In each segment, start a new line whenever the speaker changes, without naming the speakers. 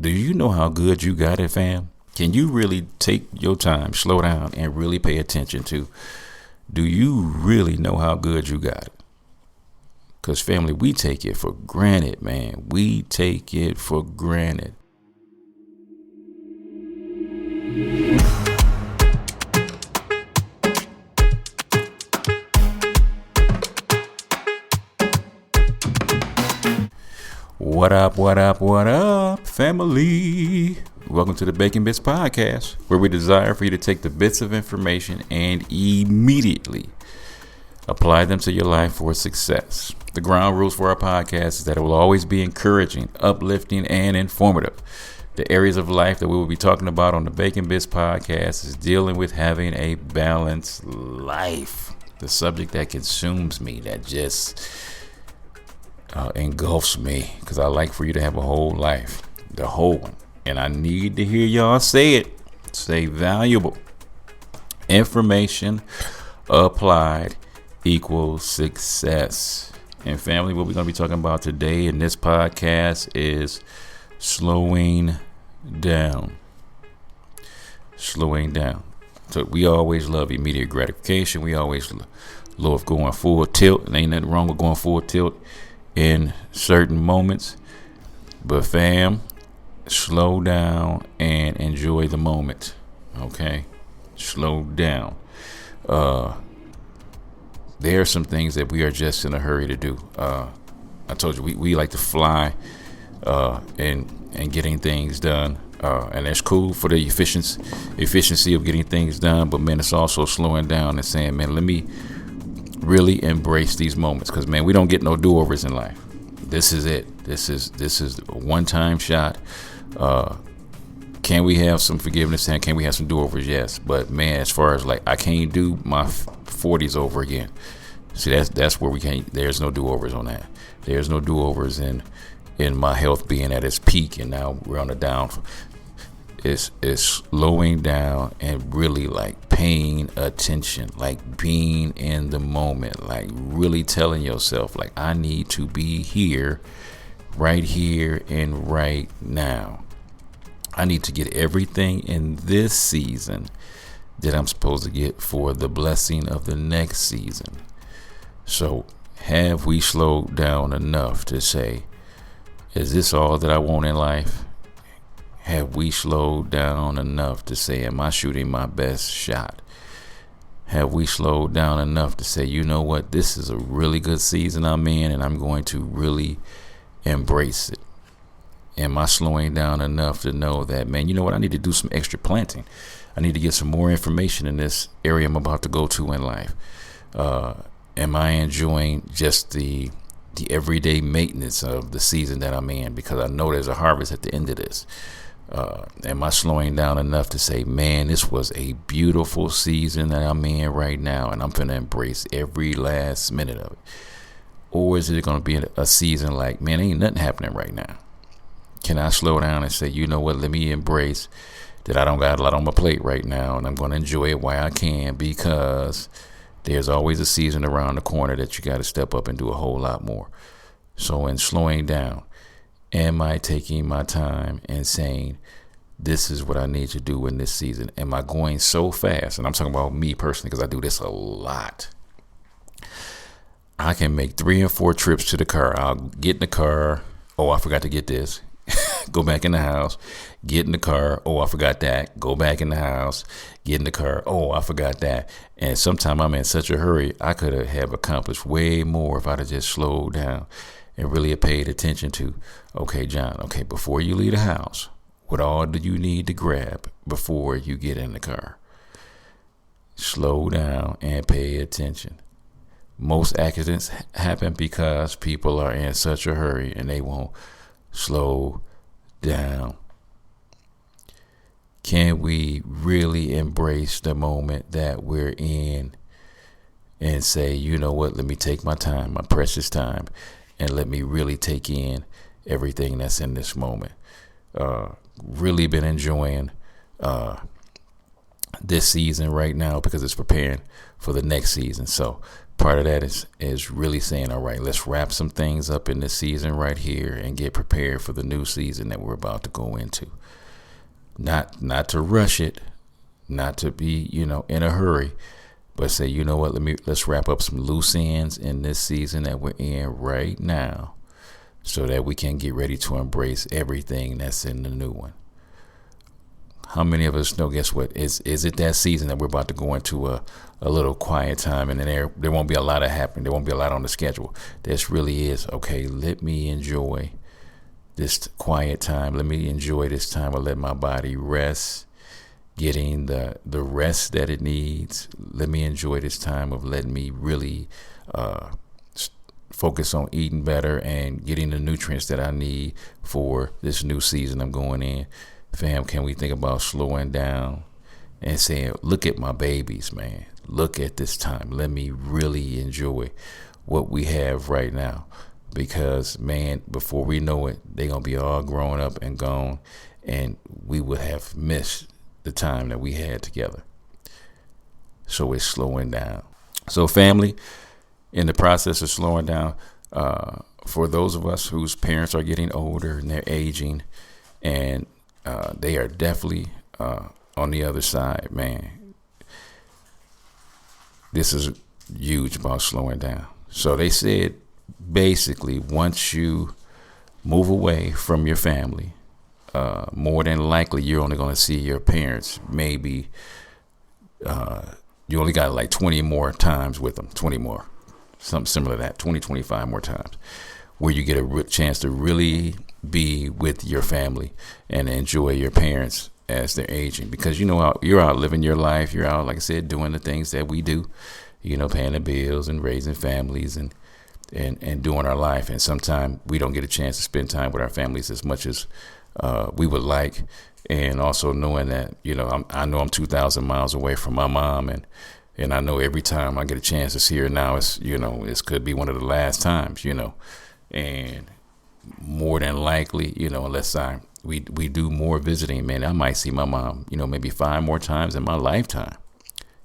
Do you know how good you got it, fam? Can you really take your time, slow down, and really pay attention to, do you really know how good you got it? Because, family, we take it for granted, man. We take it for granted. What up, family? Welcome to the Bacon Bits Podcast, where we desire for you to take the bits of information and immediately apply them to your life for success. The ground rules for our podcast is that it will always be encouraging, uplifting, and informative. The areas of life that we will be talking about on the Bacon Bits Podcast is dealing with having a balanced life. The subject that consumes me, that just engulfs me, because I like for you to have a whole life, the whole one. And I need to hear y'all say it. Say valuable information applied equals success. And family, what we're going to be talking about today in this podcast is slowing down. Slowing down. So we always love immediate gratification. We always love going full tilt. And ain't nothing wrong with going full tilt in certain moments. But fam, slow down and enjoy the moment. Okay? Slow down. There are some things that we are just in a hurry to do. I told you we like to fly and getting things done. And that's cool for the efficiency of getting things done. But man, it's also slowing down and saying, man, let me really embrace these moments, because man, we don't get no do-overs in life. This is it. This is a one-time shot. Can we have some forgiveness and can we have some do-overs? Yes. But man, as far as like, I can't do my 40s over again. See, that's where we can't. There's no do-overs on that. There's no do-overs in my health being at its peak, and now we're on the down. It's slowing down and really like paying attention, like being in the moment, like really telling yourself, like, I need to be here and right now. I need to get everything in this season that I'm supposed to get for the blessing of the next season. So have we slowed down enough to say, is this all that I want in life? Have we slowed down enough to say, am I shooting my best shot? Have we slowed down enough to say, you know what, this is a really good season I'm in and I'm going to really embrace it? Am I slowing down enough to know that, man, you know what, I need to do some extra planting. I need to get some more information in this area I'm about to go to in life. Am I enjoying just the everyday maintenance of the season that I'm in? Because I know there's a harvest at the end of this. Am I slowing down enough to say, man, this was a beautiful season that I'm in right now, and I'm going to embrace every last minute of it? Or is it going to be a season like, man, ain't nothing happening right now? Can I slow down and say, you know what, let me embrace that I don't got a lot on my plate right now, and I'm going to enjoy it while I can, because there's always a season around the corner that you got to step up and do a whole lot more. So in slowing down, am I taking my time and saying, this is what I need to do in this season? Am I going so fast? And I'm talking about me personally, because I do this a lot. I can make 3 and 4 trips to the car. I'll get in the car. Oh, I forgot to get this. Go back in the house, get in the car. Oh, I forgot that. Go back in the house, get in the car. Oh, I forgot that. And sometimes I'm in such a hurry, I could have accomplished way more if I'd have just slowed down and really have paid attention to, okay, John, okay, before you leave the house, what all do you need to grab before you get in the car? Slow down and pay attention. Most accidents happen because people are in such a hurry and they won't slow down. Can we really embrace the moment that we're in and say, you know what, let me take my time, my precious time, and let me really take in everything that's in this moment? Really been enjoying this season right now because it's preparing for the next season. So part of that is really saying, all right, let's wrap some things up in this season right here and get prepared for the new season that we're about to go into. Not to rush it, not to be, in a hurry, but say, you know what, let's wrap up some loose ends in this season that we're in right now so that we can get ready to embrace everything that's in the new one. How many of us know, guess what? Is it that season that we're about to go into a little quiet time, and then there won't be a lot of happening. There won't be a lot on the schedule. This really is, okay, let me enjoy this quiet time. Let me enjoy this time of let my body rest, getting the rest that it needs. Let me enjoy this time of letting me really focus on eating better and getting the nutrients that I need for this new season I'm going in. Fam, can we think about slowing down and saying, look at my babies, man. Look at this time. Let me really enjoy what we have right now. Because, man, before we know it, they're going to be all grown up and gone. And we would have missed the time that we had together. So it's slowing down. So family, in the process of slowing down, for those of us whose parents are getting older and they're aging, and they are definitely on the other side, man. This is huge about slowing down. So they said, basically, once you move away from your family, more than likely you're only going to see your parents maybe you only got like 20 more times with them, 20 more, something similar to that, 20, 25 more times, where you get a chance to really be with your family and enjoy your parents as they're aging. Because you're out living your life, you're out, like I said, doing the things that we do, paying the bills and raising families and doing our life. And sometimes we don't get a chance to spend time with our families as much as we would like. And also knowing that, I know I'm 2,000 miles away from my mom, and I know every time I get a chance to see her now, it could be one of the last times, and more than likely, unless we do more visiting, man, I might see my mom, maybe 5 more times in my lifetime,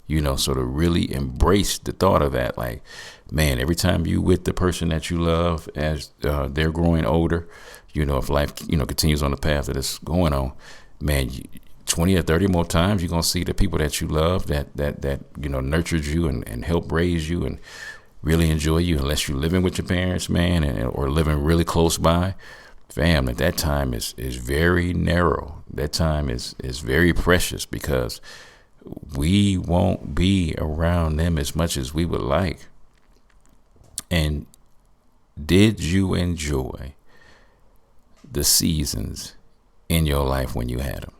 so to really embrace the thought of that, like, man, every time you with the person that you love as they're growing older, if life, continues on the path that it's going on, man, 20 or 30 more times, you're going to see the people that you love that nurtured you and helped raise you and really enjoy you, unless you're living with your parents, man, or living really close by. Fam, that time is very narrow. That time is very precious because we won't be around them as much as we would like. And did you enjoy the seasons in your life when you had them?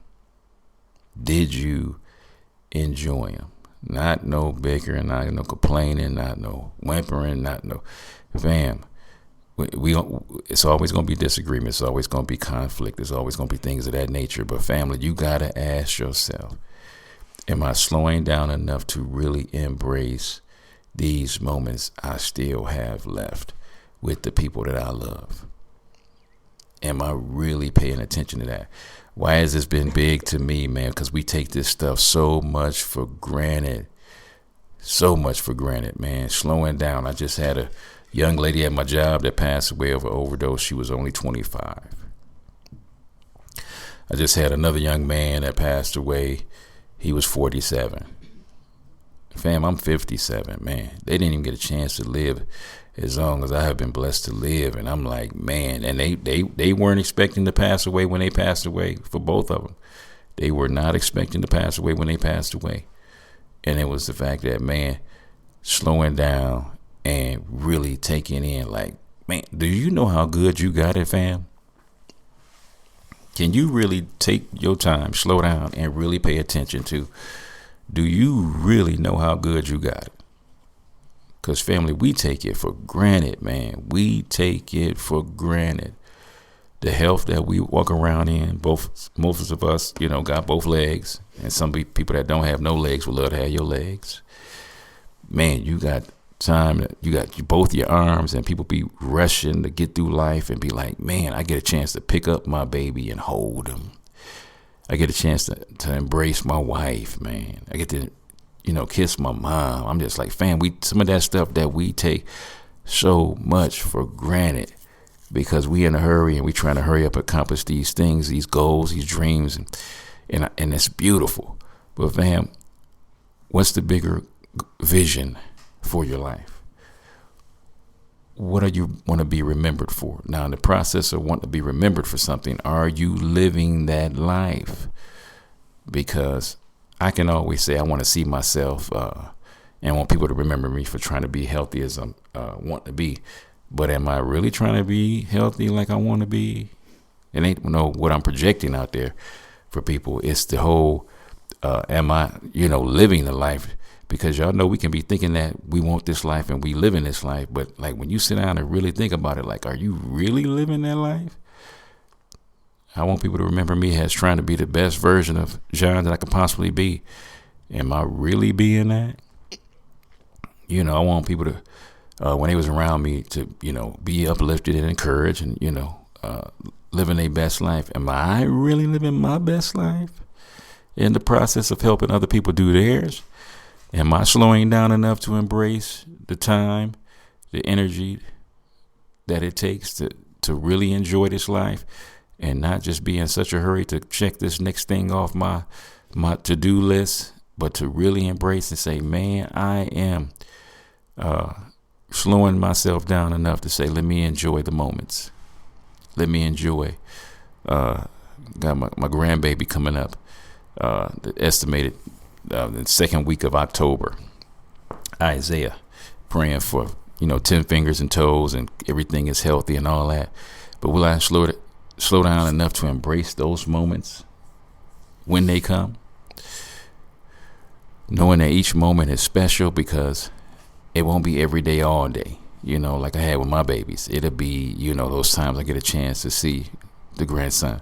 Did you enjoy them? Not no bickering, not no complaining, not no whimpering, not no, fam. It's always going to be disagreement. It's always going to be conflict. There's always going to be things of that nature. But family, you got to ask yourself, am I slowing down enough to really embrace these moments I still have left with the people that I love? Am I really paying attention to that? Why has this been big to me, man? Because we take this stuff so much for granted. So much for granted, man. Slowing down. I just had a young lady at my job that passed away of an overdose. She was only 25. I just had another young man that passed away. He was 47. Fam, I'm 57, man. They didn't even get a chance to live as long as I have been blessed to live. And I'm like, man, and they weren't expecting to pass away when they passed away, for both of them. They were not expecting to pass away when they passed away. And it was the fact that, man, slowing down and really taking in, like, man, do you know how good you got it, fam? Can you really take your time, slow down, and really pay attention to, do you really know how good you got it? Because, family, we take it for granted, man. We take it for granted. The health that we walk around in, most of us, got both legs. And some people that don't have no legs would love to have your legs. Man, you got time, you got both your arms, and people be rushing to get through life and be like, man, I get a chance to pick up my baby and hold him. I get a chance to embrace my wife, man. I get to, kiss my mom. I'm just like, fam, some of that stuff that we take so much for granted because we in a hurry and we trying to hurry up, accomplish these things, these goals, these dreams, and it's beautiful. But fam, what's the bigger vision for your life? What do you want to be remembered for? Now, in the process of wanting to be remembered for something, are you living that life? Because I can always say I want to see myself and want people to remember me for trying to be healthy as I want to be. But am I really trying to be healthy like I want to be? It ain't what I'm projecting out there for people. It's the whole, am I, living the life? Because y'all know we can be thinking that we want this life and we live in this life. But like when you sit down and really think about it, like, are you really living that life? I want people to remember me as trying to be the best version of John that I could possibly be. Am I really being that? I want people to, when they was around me, to, be uplifted and encouraged and, living their best life. Am I really living my best life in the process of helping other people do theirs? Am I slowing down enough to embrace the time, the energy that it takes to really enjoy this life and not just be in such a hurry to check this next thing off my to-do list, but to really embrace and say, man, I am slowing myself down enough to say, let me enjoy the moments. Let me enjoy. Got my grandbaby coming up, the estimated the second week of October. Isaiah, praying for 10 fingers and toes and everything is healthy and all that. But will I slow down enough to embrace those moments when they come, knowing that each moment is special because it won't be every day all day, like I had with my babies. It'll be those times I get a chance to see the grandson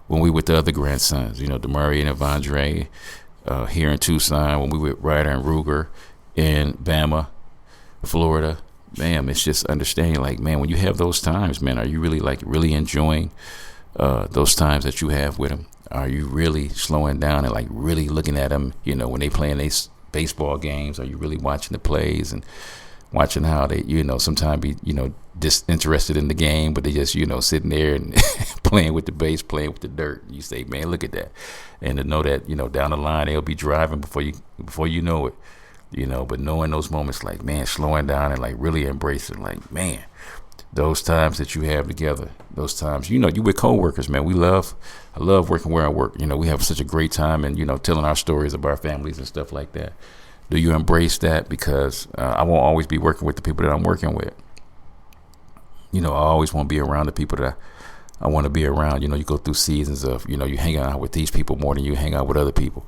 when we with the other grandsons, Demari and Evandre, here in Tucson, when we with Ryder and Ruger in Bama, Florida. Man, it's just understanding, like, man, when you have those times, man, are you really enjoying those times that you have with them? Are you really slowing down and like really looking at them, when they playing these baseball games? Are you really watching the plays and watching how they, sometimes be, disinterested in the game, but they just, sitting there and playing with the base, playing with the dirt. You say, man, look at that. And to know that, down the line, they'll be driving before you know it, but knowing those moments, like, man, slowing down and like really embracing, like, man, those times that you have together, those times, you with coworkers, man, I love working where I work. We have such a great time and, telling our stories of our families and stuff like that. Do you embrace that? Because I won't always be working with the people that I'm working with. I always want to be around the people that I want to be around. You go through seasons of, you hang out with these people more than you hang out with other people.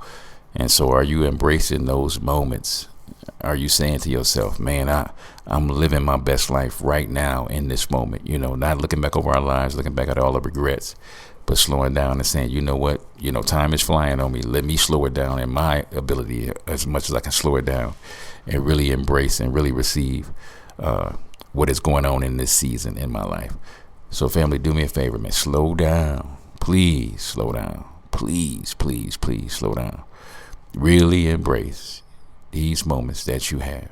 And so are you embracing those moments? Are you saying to yourself, man, I'm living my best life right now in this moment, not looking back over our lives, looking back at all the regrets, but slowing down and saying, you know what, time is flying on me. Let me slow it down in my ability as much as I can slow it down and really embrace and really receive what is going on in this season in my life. So family, do me a favor, man, slow down. Please slow down. Please, please, please slow down. Really embrace these moments that you have,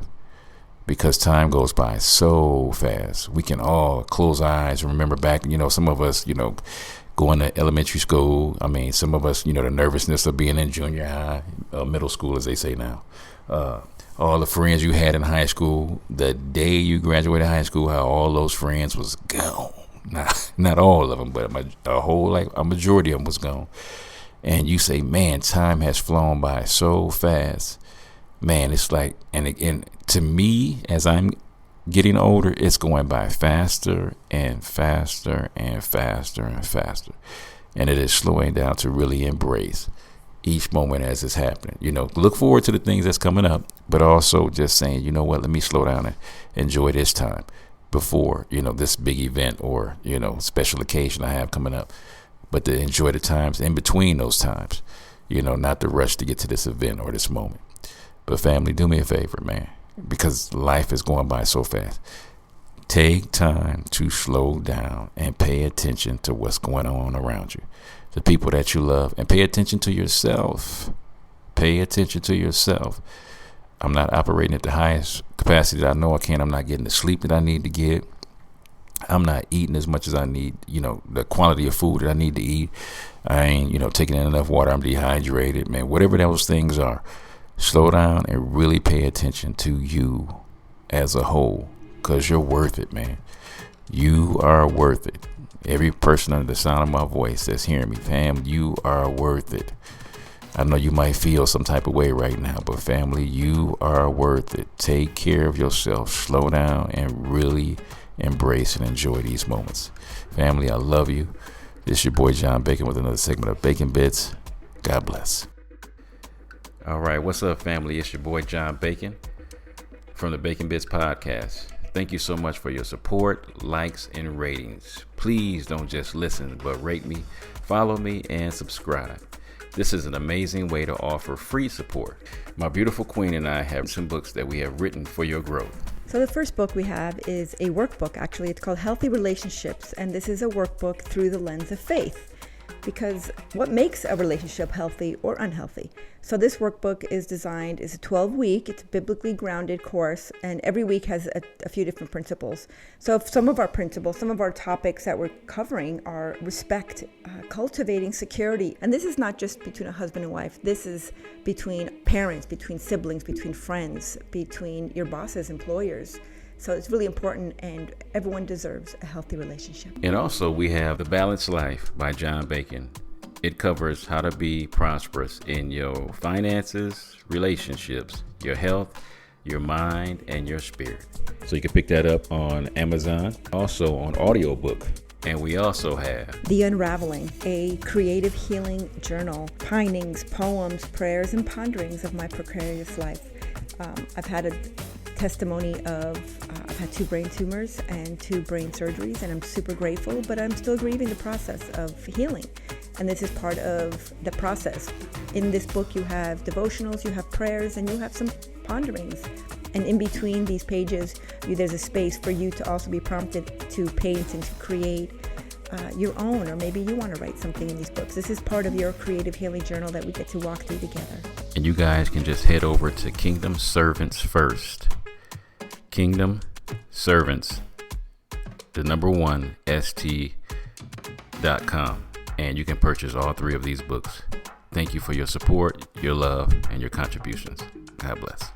because time goes by so fast. We can all close our eyes and remember back, some of us, going to elementary school. I mean, some of us, the nervousness of being in junior high, middle school, as they say now. All the friends you had in high school, the day you graduated high school, how all those friends was gone. Not all of them, but a majority of them was gone. And you say, man, time has flown by so fast. Man, it's like, and to me, as I'm getting older, it's going by faster and faster and faster and faster. And it is slowing down to really embrace each moment as it's happening. Look forward to the things that's coming up, but also just saying, you know what, let me slow down and enjoy this time before, this big event or, special occasion I have coming up. But to enjoy the times in between those times, not to rush to get to this event or this moment. But family, do me a favor, man, because life is going by so fast. Take time to slow down and pay attention to what's going on around you. the people that you love, and pay attention to yourself. Pay attention to yourself. I'm not operating at the highest capacity that I know I can. I'm not getting the sleep that I need to get. I'm not eating as much as I need, the quality of food that I need to eat. I ain't, taking in enough water. I'm dehydrated, man. Whatever those things are, slow down and really pay attention to you as a whole, because you're worth it, man. You are worth it. Every person under the sound of my voice that's hearing me, fam, you are worth it. I know you might feel some type of way right now, but family, you are worth it. Take care of yourself. Slow down and really embrace and enjoy these moments. Family, I love you. This is your boy John Bacon with another segment of Bacon Bits. God bless. All right, what's up, family? It's your boy John Bacon from the Bacon Bits podcast. Thank you so much for your support, likes, and ratings. Please don't just listen, but rate me, follow me, and subscribe. This is an amazing way to offer free support. My beautiful queen and I have some books that we have written for your growth.
So the first book we have is a workbook, actually. It's called Healthy Relationships, and this is a workbook through the lens of faith. Because what makes a relationship healthy or unhealthy? So this workbook is designed, it's a 12-week, it's a biblically grounded course, and every week has a few different principles. So if some of our principles, some of our topics that we're covering are respect, cultivating security. And this is not just between a husband and wife. This is between parents, between siblings, between friends, between your bosses, employers. So it's really important, and everyone deserves a healthy relationship.
And also we have The Balanced Life by John Bacon. It covers how to be prosperous in your finances, relationships, your health, your mind, and your spirit. So you can pick that up on Amazon, also on audiobook. And we also have
The Unraveling, a creative healing journal, pinings, poems, prayers, and ponderings of my precarious life. I've had a testimony of I've had 2 brain tumors and 2 brain surgeries, and I'm super grateful, but I'm still grieving the process of healing. And this is part of the process. In this book, you have devotionals, you have prayers, and you have some ponderings. And in between these pages, there's a space for you to also be prompted to paint and to create your own, or maybe you want to write something in these books. This is part of your creative healing journal that we get to walk through together.
And you guys can just head over to Kingdom Servants First. Kingdom Servants, the number 1 st.com, and you can purchase all 3 of these books. Thank you for your support, your love, and your contributions. God bless.